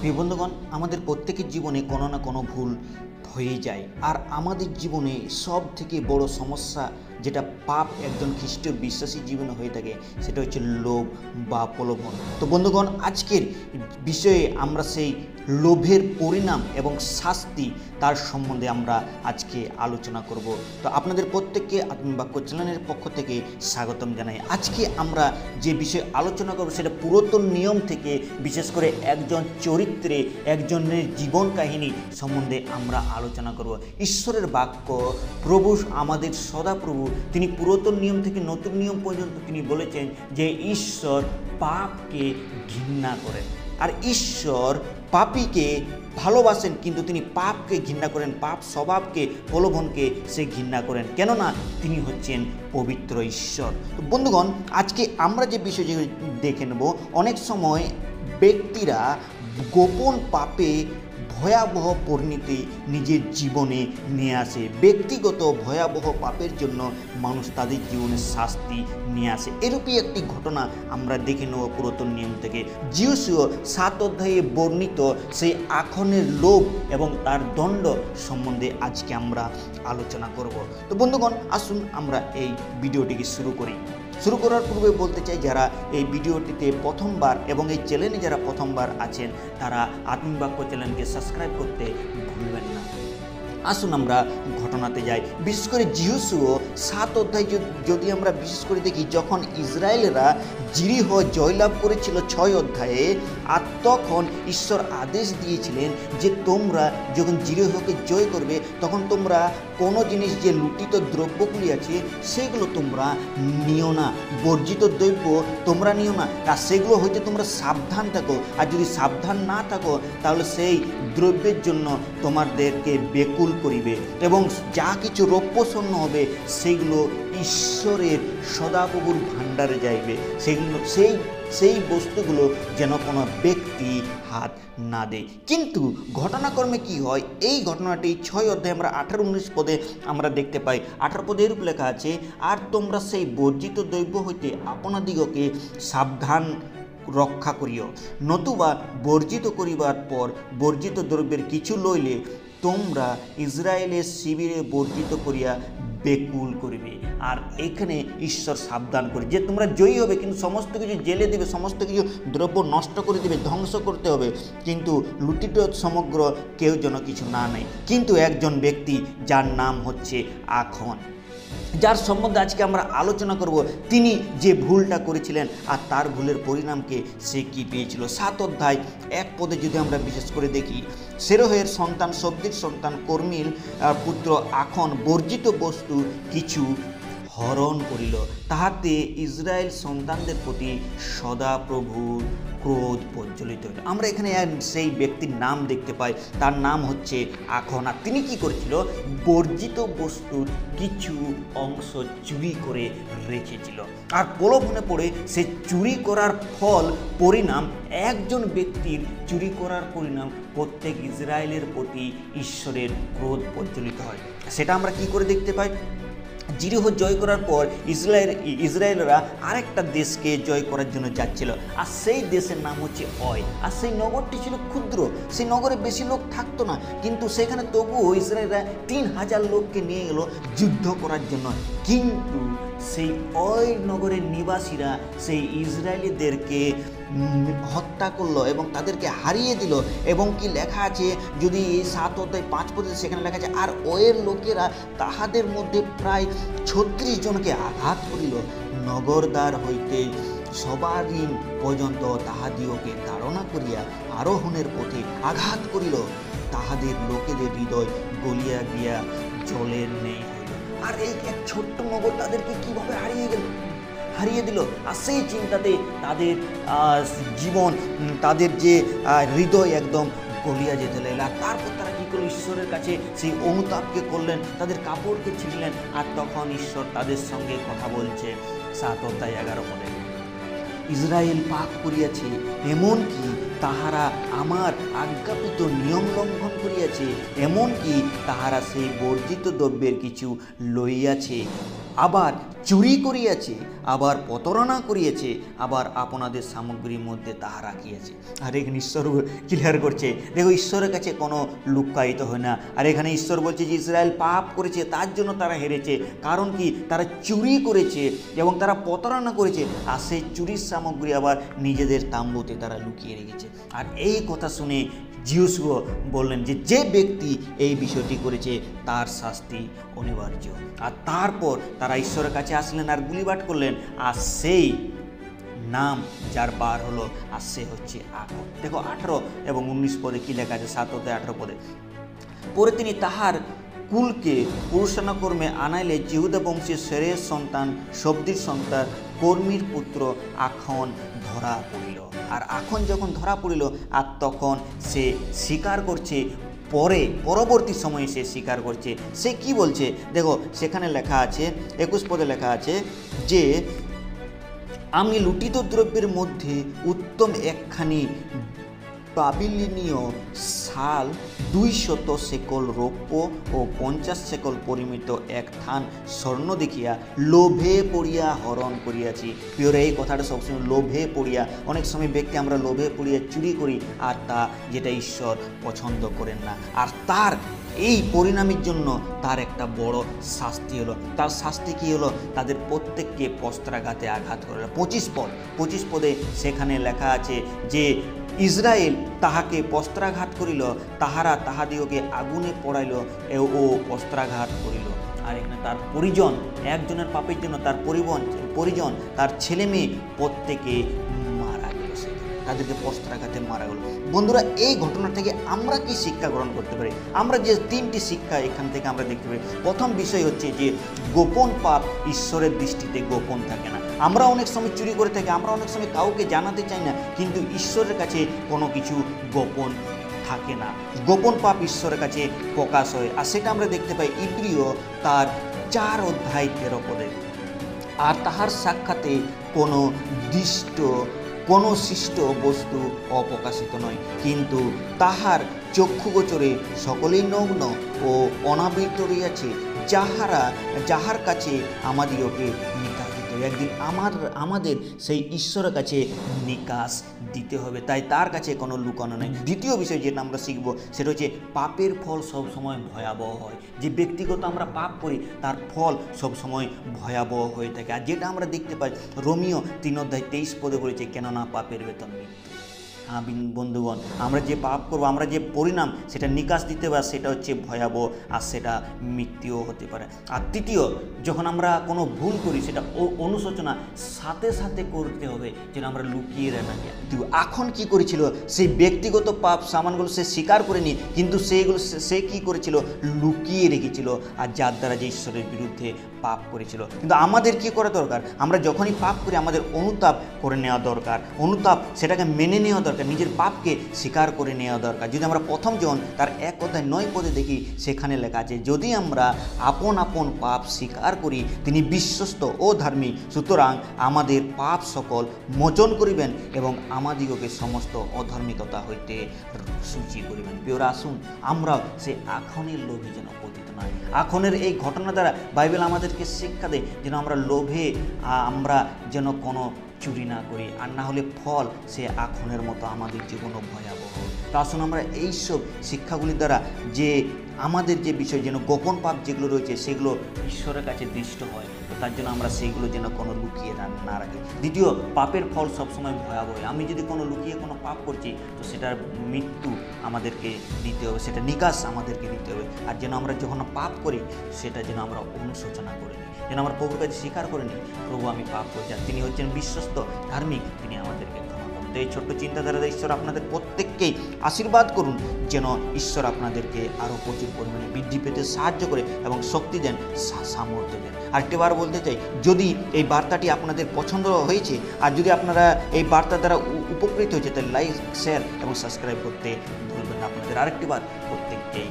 প্রিয় বন্ধুগণ, আমাদের প্রত্যেকের জীবনে কোনো না কোনো ভুল হয়ে যায়। আর আমাদের জীবনে সব থেকে বড় সমস্যা যেটা পাপ একজন খ্রিস্টীয় বিশ্বাসী জীবনে হয়ে থাকে, সেটা হচ্ছে লোভ বা প্রলোভন। তো বন্ধুগণ, আজকের বিষয়ে আমরা সেই লোভের পরিণাম এবং শাস্তি তার সম্বন্ধে আমরা আজকে আলোচনা করব। তো আপনাদের প্রত্যেককে আত্মবাক্য চ্যানেলের পক্ষ থেকে স্বাগতম জানাই। আজকে আমরা যে বিষয়ে আলোচনা করব সেটা পুরাতন নিয়ম থেকে, বিশেষ করে একজন চরিত্রে, একজনের জীবন কাহিনী সম্বন্ধে আমরা আলোচনা করব। ঈশ্বরের বাক্য, প্রভু আমাদের সদাপ্রভু, তিনি পুরাতন নিয়ম থেকে নতুন নিয়ম পর্যন্ত তিনি বলেছেন যে ঈশ্বর পাপকে ঘৃণা করেন। আর ঈশ্বর পাপীকে ভালোবাসেন, কিন্তু তিনি পাপকে ঘৃণা করেন, পাপ স্বভাবকে, প্রলোভনকে সে ঘৃণা করেন, কেননা তিনি হচ্ছেন পবিত্র ঈশ্বর। তো বন্ধুগণ, আজকে আমরা যে বিষয় দেখে নেব, অনেক সময় ব্যক্তিরা গোপন পাপে ভয়াবহ পরিণতি নিজের জীবনে নিয়ে আসে। ব্যক্তিগত ভয়াবহ পাপের জন্য মানুষ তাদের জীবনে শাস্তি নিয়ে আসে। এরূপই একটি ঘটনা আমরা দেখে নেব পুরাতন নিয়ম থেকে। যিশু 7 অধ্যায়ে বর্ণিত সেই আখনের লোভ এবং তার দণ্ড সম্বন্ধে আজকে আমরা আলোচনা করব। তো বন্ধুগণ, আসুন আমরা এই ভিডিওটিকে শুরু করার পূর্বে বলতে চাই, যারা এই ভিডিওটিতে প্রথমবার এবং এই চ্যানেলে যারা প্রথমবার আছেন, তারা আত্মবাক্য চ্যানেলকে সাবস্ক্রাইব করতে ভুলবেন না। আসুন আমরা ঘটনাতে যাই। বিশেষ করে যিশু 7 অধ্যায় যদি আমরা বিশেষ করে দেখি, যখন ইসরায়েলেরা জিরিহ জয়লাভ করেছিল 6 অধ্যায়ে, আর তখন ঈশ্বর আদেশ দিয়েছিলেন যে তোমরা যখন জিরিহকে জয় করবে, তখন তোমরা কোনো জিনিস যে লুটিত দ্রব্যগুলি আছে সেগুলো তোমরা নিও না, বর্জিত দ্রব্য তোমরা নিও না, আর সেগুলো হইতে তোমরা সাবধান থাকো। আর যদি সাবধান না থাকো, তাহলে সেই দ্রব্যের জন্য তোমাদেরকে বেকুল করিবে, এবং যা কিছু রৌপ্য স্বর্ণ হবে সেগুলো ঈশ্বরের সদাপ্রভুর ভাণ্ডারে যাইবে। সেগুলো সেই বস্তুগুলো যেন কোনো ব্যক্তি হাত না দেয়। কিন্তু ঘটনাক্রমে কি হয়, এই ঘটনাটি 6 অধ্যায়ে আমরা 18-19 পদে আমরা দেখতে পাই। 18 পদে এরূপ লেখা আছে, আর তোমরা সেই বর্জিত দ্রব্য হইতে আপনাদিগকে সাবধান রক্ষা করিও, নতুবা বর্জিত করিবার পর বর্জিত দ্রব্যের কিছু লইলে তোমরা ইসরায়েলের শিবিরে বর্জিত করিয়া বেকুল করিবে। আর এখানে ঈশ্বর সাবধান করে যে তোমরা জয়ী হবে, কিন্তু সমস্ত কিছু জেলে দেবে, সমস্ত কিছু দ্রব্য নষ্ট করে দেবে, ধ্বংস করতে হবে, কিন্তু লুটিত সমগ্র কেউ যেন কিছু না নেয়। কিন্তু একজন ব্যক্তি, যার নাম হচ্ছে আখন, যার সম্বন্ধে আজকে আমরা আলোচনা করব, তিনি যে ভুলটা করেছিলেন আর তার ভুলের পরিণামকে সে কি পেয়েছিল। 7 অধ্যায় 1 পদে যদি আমরা বিশেষ করে দেখি, সেরহের সন্তান শব্দের সন্তান কর্মীল পুত্র আখন বর্জিত বস্তু কিছু হরণ করিল, তাহাতে ইসরায়েল সন্তানদের প্রতি সদাপ্রভুর ক্রোধ প্রজ্বলিত হইল। আমরা এখানে সেই ব্যক্তির নাম দেখতে পাই, তার নাম হচ্ছে আখন। আর তিনি কি করেছিল, বর্জিত বস্তুর কিছু অংশ চুরি করে রেখেছিল। আর প্রলোভনে পড়ে সে চুরি করার পরিণাম, একজন ব্যক্তির চুরি করার পরিণাম প্রত্যেক ইসরায়েলের প্রতি ঈশ্বরের ক্রোধ প্রজ্বলিত হয়। সেটা আমরা কি করে দেখতে পাই, জিরিহ জয় করার পর ইসরায়েলরা আরেকটা দেশকে জয় করার জন্য যাচ্ছিল, আর সেই দেশের নাম হচ্ছে অয়। আর সেই নগরটি ছিল ক্ষুদ্র, সেই নগরে বেশি লোক থাকতো না, কিন্তু সেখানে তবুও ইসরায়েলরা 3000 লোককে নিয়ে গেল যুদ্ধ করার জন্য। কিন্তু সেই অয় নগরের নিবাসীরা সেই ইসরায়েলিদেরকে হত্যা করলো এবং তাদেরকে হারিয়ে দিল। এবং কি লেখা আছে, যদি এই 7 অধ্যায় 5 পদে সেখানে লেখা আছে, আর ওয়ের লোকেরা তাহাদের মধ্যে প্রায় 36 জনকে আঘাত করিল, নগরদ্বার হইতে সবারিন পর্যন্ত তাহাদিওকে তাড়না করিয়া আরোহণের পথে আঘাত করিল, তাহাদের লোকেদের হৃদয় গলিয়া গিয়া জলের নেই হইল। আর এই এক ছোট্ট নগর তাদেরকে কিভাবে হারিয়ে দিল। আর সেই চিন্তাতে তাদের জীবন, তাদের যে হৃদয় একদম গলিয়া যেতে লাগল। আর তারপর তারা কী করলো, ঈশ্বরের কাছে সেই অনুতাপকে করলেন, তাদের কাপড়কে ছিঁড়লেন। আর তখন ঈশ্বর তাদের সঙ্গে কথা বলছে 7 অধ্যায় 11 পদে, ইসরায়েল পাপ করিয়াছে, এমনকি তাহারা আমার আজ্ঞাপিত নিয়ম লঙ্ঘন করিয়াছে, এমনকি তাহারা সেই বর্জিত দ্রব্যের কিছু লইয়াছে, আবার চুরি করিয়াছে, আবার প্রতারণা করিয়াছে, আবার আপনাদের সামগ্রীর মধ্যে তাহা রাখিয়াছে। আর এখানে ঈশ্বর ক্লিয়ার করছে, দেখো ঈশ্বরের কাছে কোনো লুক্কায়িত হয় না। আর এখানে ঈশ্বর বলছে যে ইসরায়েল পাপ করেছে, তার জন্য তারা হেরেছে। কারণ কি? তারা চুরি করেছে এবং তারা প্রতারণা করেছে, আর সেই চুরির সামগ্রী আবার নিজেদের তাম্বুতে তারা লুকিয়ে রেখেছে। আর এই কথা শুনে জিউসও বললেন যে যে ব্যক্তি এই বিষয়টি করেছে তার শাস্তি অনিবার্য। আর তারপর তারা ঈশ্বরের কাছে আসলেন আর গুলিবাট করলেন, আর সেই নাম যার বার হলো, আর সে হচ্ছে আখর। দেখো 18 এবং 19 পদে কি লেখা আছে, 7 অধ্যায় 18 পদে, পরে তিনি তাহার কুলকে পুরুষানুক্রমে আনাইলে জিহুদা বংশের সেরের সন্তান শব্দির সন্তান কর্মীর পুত্র আখন ধরা পড়িল। আর আখন যখন ধরা পড়িল, আর তখন সে স্বীকার করছে, পরবর্তী সময়ে সে স্বীকার করছে। সে কি বলছে দেখো, সেখানে লেখা আছে 21 পদে লেখা আছে যে আমি লুটিত দ্রব্যের মধ্যে উত্তম একখানি বাবিলিনীয় শাল 200 শেকল রৌপ্য ও 50 শেকল পরিমিত এক থান স্বর্ণ দেখিয়া লোভে পড়িয়া হরণ করিয়াছি। প্রিয়রা, এই কথাটা সবসময় লোভে পড়িয়া, অনেক সময় ব্যক্তি আমরা লোভে পড়িয়া চুরি করি, আর তা যেটা ঈশ্বর পছন্দ করেন না। আর তার এই পরিণামের জন্য তার একটা বড় শাস্তি হলো। তার শাস্তি কি হলো? তাদের প্রত্যেককে বস্ত্রাঘাতে আঘাত করল। 25 পদে সেখানে লেখা আছে যে ইসরায়েল তাহাকে বস্ত্রাঘাত করিল, তাহারা তাহাদিওকে আগুনে পোড়াইল ও বস্ত্রাঘাত করিল। আর এখানে তার পরিজন, একজনের পাপের জন্য তার পরিজন, তার ছেলে মেয়ে প্রত্যেকে মারা গেল, তাদেরকে বস্ত্রাঘাতে মারা গেল। বন্ধুরা, এই ঘটনা থেকে আমরা কি শিক্ষা গ্রহণ করতে পারি? আমরা যে 3টি শিক্ষা এখান থেকে আমরা দেখতে পারি। প্রথম বিষয় হচ্ছে যে গোপন পাপ ঈশ্বরের দৃষ্টিতে গোপন থাকে না। আমরা অনেক সময় চুরি করে থাকি, আমরা অনেক সময় কাউকে জানাতে চাই না, কিন্তু ঈশ্বরের কাছে কোনো কিছু গোপন থাকে না। গোপন পাপ ঈশ্বরের কাছে প্রকাশ হয়, আর সেটা আমরা দেখতে পাই ইব্রিয় তার 4 অধ্যায় 13 পদে। আর তাহার সাক্ষাতে কোনো সৃষ্ট বস্তু অপ্রকাশিত নয়, কিন্তু তাহার চক্ষুগোচরে সকলেই নগ্ন ও অনাবৃত রইয়াছে, যাহার কাছে আমাদিওকে নিকাশ দিতে হবে। একদিন আমাদের সেই ঈশ্বরের কাছে নিকাশ দিতে হবে, তাই তার কাছে কোনো লুকানো নেই। দ্বিতীয় বিষয় যেটা আমরা শিখবো সেটা হচ্ছে পাপের ফল সবসময় ভয়াবহ হয়। যে ব্যক্তিগত আমরা পাপ করি তার ফল সবসময় ভয়াবহ হয়ে থাকে। আর যেটা আমরা দেখতে পাই রোমিও 3 অধ্যায় 23 পদে বলেছে, কেননা পাপের বেতন মৃত্যু। হ্যাঁ বন্ধুগণ, আমরা যে পাপ করবো, আমরা যে পরিণাম সেটা নিকাশ দিতে পারে, সেটা হচ্ছে ভয়াবহ, আর সেটা মৃত্যুও হতে পারে। আর তৃতীয়, যখন আমরা কোনো ভুল করি সেটা অনুশোচনা সাথে সাথে করতে হবে, যেন আমরা লুকিয়ে রাখি। এখন কি করেছিল? সেই ব্যক্তিগত পাপ সামানগুলো সে স্বীকার করেনি, কিন্তু সে কি করেছিল? লুকিয়ে রেখেছিল, আর যার দ্বারা যে ঈশ্বরের বিরুদ্ধে পাপ করেছিল। কিন্তু আমাদের কি করা দরকার? আমরা যখনই পাপ করি আমাদের অনুতাপ করে নেওয়া দরকার, সেটাকে মেনে নেওয়া দরকার, নিজের পাপকে স্বীকার করে নেওয়া দরকার। যদি আমরা 1 জন তার 1 অধ্যায় 9 পদে দেখি, সেখানে লেখা আছে, যদি আমরা আপন আপন পাপ স্বীকার করি তিনি বিশ্বস্ত ও ধার্মিক, সুতরাং আমাদের পাপ সকল মোচন করিবেন এবং আমাদিগকে সমস্ত অধার্মিকতা হইতে সূচি করিবেন। প্রিয়রা, আসুন আমরা সে আখনের লোভে যেন পতিত নয়। আখনের এই ঘটনা দ্বারা বাইবেল আমাদেরকে শিক্ষা দেয় যেন আমরা লোভে আমরা যেন কোনো চুরি না করি, আর না হলে ফল সে আখনের মতো আমাদের জীবনও ভয়াবহ। তা আসুন আমরা এইসব শিক্ষাগুলির দ্বারা যে আমাদের যে বিষয় যেন গোপন পাপ যেগুলো রয়েছে সেগুলো ঈশ্বরের কাছে দৃষ্ট হয়, তো তার জন্য আমরা সেইগুলো যেন কোনো লুকিয়ে না রাখি। দ্বিতীয়, পাপের ফল সবসময় ভয়াবহ। আমি যদি কোনো লুকিয়ে কোনো পাপ করছি তো সেটার মৃত্যু আমাদেরকে দিতে হবে, সেটা নিকাশ আমাদেরকে দিতে হবে। আর যেন আমরা যখন পাপ করি সেটা যেন আমরা অনুশোচনা করে নিই, যেন আমরা প্রভুর কাছে স্বীকার করে নিই, প্রভু আমি পাপ করছি, আর তিনি হচ্ছেন বিশ্বস্ত ধার্মিক, তিনি আমাদেরকে ক্ষমা করুন। তো এই ছোট্ট চিন্তাধারা ঈশ্বর আপনাদের প্রত্যেককেই আশীর্বাদ করুন, যেন ঈশ্বর আপনাদেরকে আরও প্রচুর পরিমাণে বৃদ্ধি পেতে সাহায্য করে এবং শক্তি দেন, সামর্থ্য দেন। আরেকটিবার বলতে চাই, যদি এই বার্তাটি আপনাদের পছন্দ হয়েছে আর যদি আপনারা এই বার্তা দ্বারা উপকৃত হয়েছে, তাহলে লাইক, শেয়ার এবং সাবস্ক্রাইব করতে ভুলবেন না। আপনাদের আরেকটিবার প্রত্যেককেই